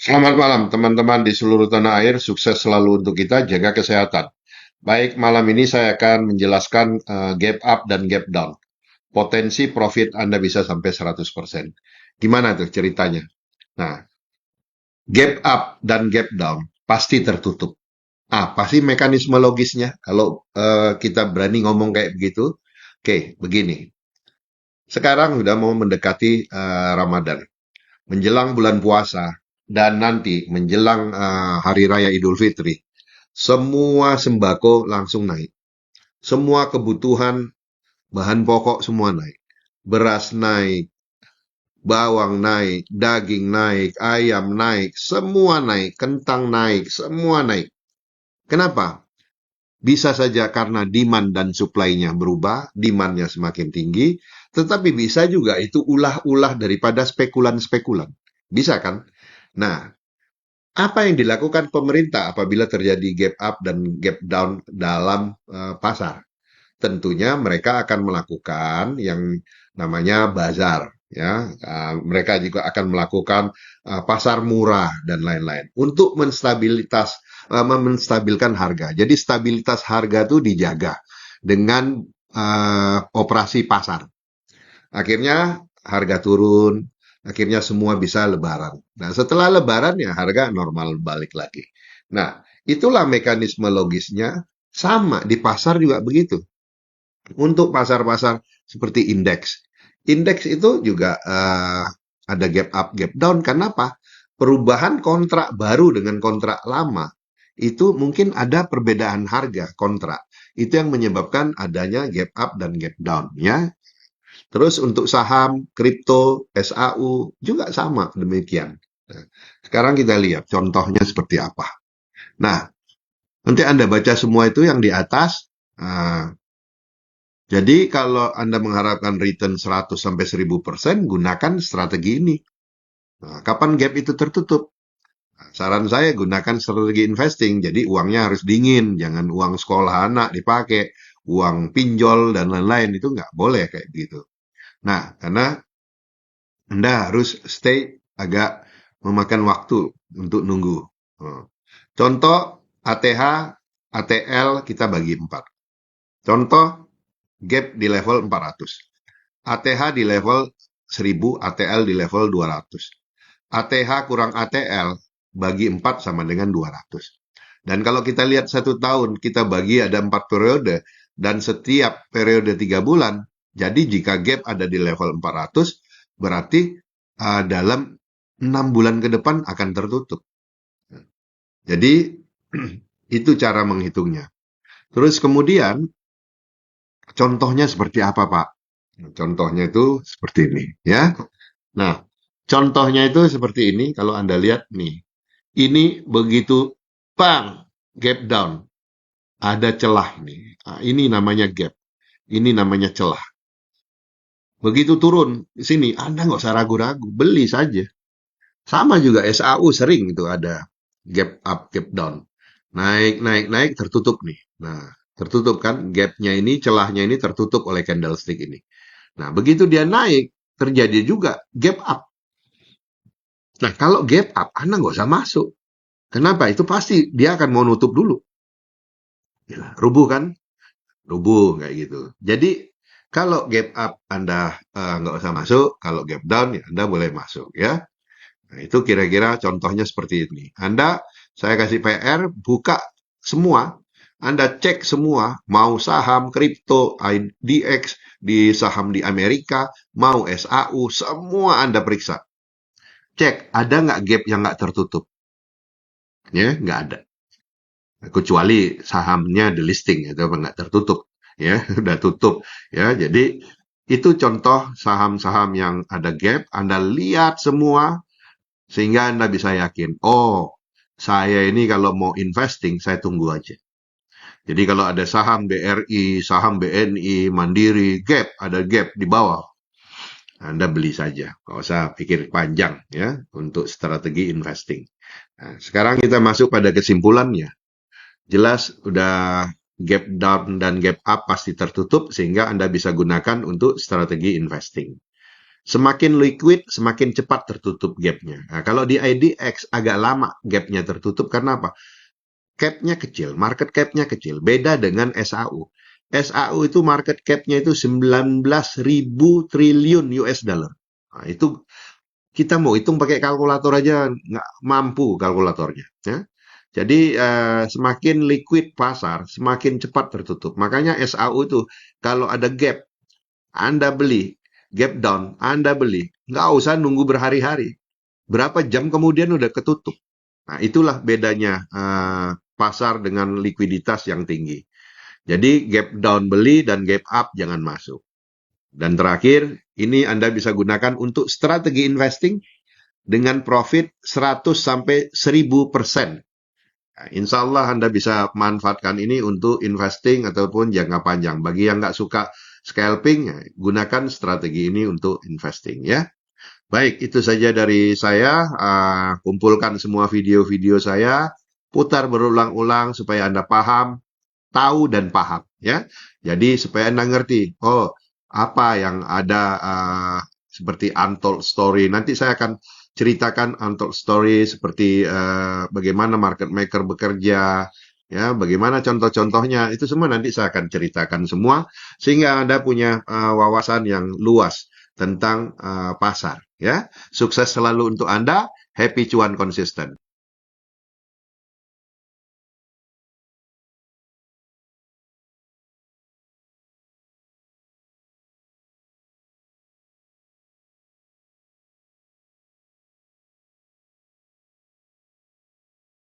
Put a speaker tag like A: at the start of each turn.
A: Selamat malam teman-teman di seluruh tanah air, sukses selalu untuk kita, jaga kesehatan. Baik, malam ini saya akan menjelaskan gap up dan gap down. Potensi profit Anda bisa sampai 100%. Gimana tuh ceritanya? Nah, gap up dan gap down pasti tertutup. Apa sih mekanisme logisnya kalau kita berani ngomong kayak begitu? Oke, begini. Sekarang sudah mau mendekati Ramadan, menjelang bulan puasa, dan nanti menjelang Hari Raya Idul Fitri. Semua sembako langsung naik. Semua kebutuhan bahan pokok semua naik. Beras naik, bawang naik, daging naik, ayam naik, semua naik, kentang naik, semua naik. Kenapa? Bisa saja karena demand dan supply-nya berubah, demand-nya semakin tinggi, tetapi bisa juga itu ulah-ulah daripada spekulan-spekulan. Bisa kan? Nah, apa yang dilakukan pemerintah apabila terjadi gap up dan gap down dalam pasar? Tentunya mereka akan melakukan yang namanya bazar, ya. Mereka juga akan melakukan pasar murah dan lain-lain untuk menstabilkan harga. Jadi stabilitas harga itu dijaga dengan operasi pasar. Akhirnya harga turun, akhirnya semua bisa lebaran. Nah, setelah lebaran ya harga normal balik lagi. Nah, itulah mekanisme logisnya. Sama di pasar juga begitu. Untuk pasar-pasar seperti indeks. Indeks itu juga ada gap up, gap down. Kenapa? Perubahan kontrak baru dengan kontrak lama. Itu mungkin ada perbedaan harga kontrak. Itu yang menyebabkan adanya gap up dan gap down. Ya. Terus untuk saham, kripto, SAU juga sama demikian. Nah, sekarang kita lihat contohnya seperti apa. Nah, nanti Anda baca semua itu yang di atas. Jadi kalau Anda mengharapkan return 100 sampai 1000%, gunakan strategi ini. Nah, kapan gap itu tertutup? Nah, saran saya gunakan strategi investing. Jadi uangnya harus dingin, jangan uang sekolah anak dipakai, uang pinjol dan lain-lain itu nggak boleh kayak gitu. Nah, karena Anda harus stay agak memakan waktu untuk nunggu. Oh. Contoh ATH, ATL kita bagi 4. Contoh gap di level 400. ATH di level 1000, ATL di level 200. ATH kurang ATL bagi 4 sama dengan 200. Dan kalau kita lihat 1 tahun, kita bagi ada 4 periode, dan setiap periode 3 bulan, jadi jika gap ada di level 400, berarti dalam 6 bulan ke depan akan tertutup. Jadi, itu cara menghitungnya. Terus kemudian, contohnya seperti apa, Pak? Contohnya itu seperti ini, ya. Nah, contohnya itu seperti ini, kalau Anda lihat nih. Ini begitu, bang, gap down. Ada celah nih. Nah, ini namanya gap. Ini namanya celah. Begitu turun di sini, Anda nggak usah ragu-ragu, beli saja. Sama juga SAU sering itu ada gap up, gap down. Naik, naik, naik, tertutup nih. Nah, tertutup kan, gapnya ini, celahnya ini tertutup oleh candlestick ini. Nah, begitu dia naik, terjadi juga gap up. Nah, kalau gap up, Anda nggak usah masuk. Kenapa? Itu pasti dia akan mau nutup dulu. Ya, rubuh kan? Rubuh kayak gitu. Jadi kalau gap up Anda nggak usah masuk, kalau gap down ya Anda boleh masuk ya. Nah, itu kira-kira contohnya seperti ini. Saya kasih PR, buka semua. Anda cek semua, mau saham, kripto, IDX, di saham di Amerika, mau SAU, semua Anda periksa. Cek, ada nggak gap yang nggak tertutup? Ya, nggak ada. Kecuali sahamnya di listing itu nggak tertutup ya udah tutup ya jadi itu contoh saham-saham yang ada gap Anda lihat semua sehingga Anda bisa yakin oh saya ini kalau mau investing saya tunggu aja jadi kalau ada saham BRI saham BNI Mandiri gap ada gap di bawah Anda beli saja nggak usah pikir panjang ya untuk strategi investing. Nah, sekarang kita masuk pada kesimpulannya. Jelas udah gap down dan gap up pasti tertutup sehingga Anda bisa gunakan untuk strategi investing. Semakin liquid, semakin cepat tertutup gapnya. Nah, kalau di IDX agak lama gapnya tertutup karena apa? Cap-nya kecil, market cap-nya kecil. Beda dengan SAU. SAU itu market cap-nya itu 19.000 triliun US dollar. Nah, itu kita mau hitung pakai kalkulator aja nggak mampu kalkulatornya. Ya. Jadi semakin liquid pasar, semakin cepat tertutup. Makanya SAU itu kalau ada gap, Anda beli. Gap down, Anda beli. Nggak usah nunggu berhari-hari. Berapa jam kemudian udah ketutup. Nah, itulah bedanya pasar dengan likuiditas yang tinggi. Jadi gap down beli dan gap up jangan masuk. Dan terakhir, ini Anda bisa gunakan untuk strategi investing dengan profit 100 sampai 1000%. Nah, insya Allah Anda bisa manfaatkan ini untuk investing ataupun jangka panjang. Bagi yang nggak suka scalping, ya, gunakan strategi ini untuk investing ya. Baik, itu saja dari saya. Kumpulkan semua video-video saya, putar berulang-ulang supaya Anda paham, tahu dan paham ya. Jadi supaya Anda ngerti, oh apa yang ada seperti untold story. Nanti saya akan ceritakan untold story seperti bagaimana market maker bekerja, ya, bagaimana contoh-contohnya. Itu semua nanti saya akan ceritakan semua sehingga Anda punya wawasan yang luas tentang pasar ya. Sukses selalu untuk Anda, happy cuan konsisten.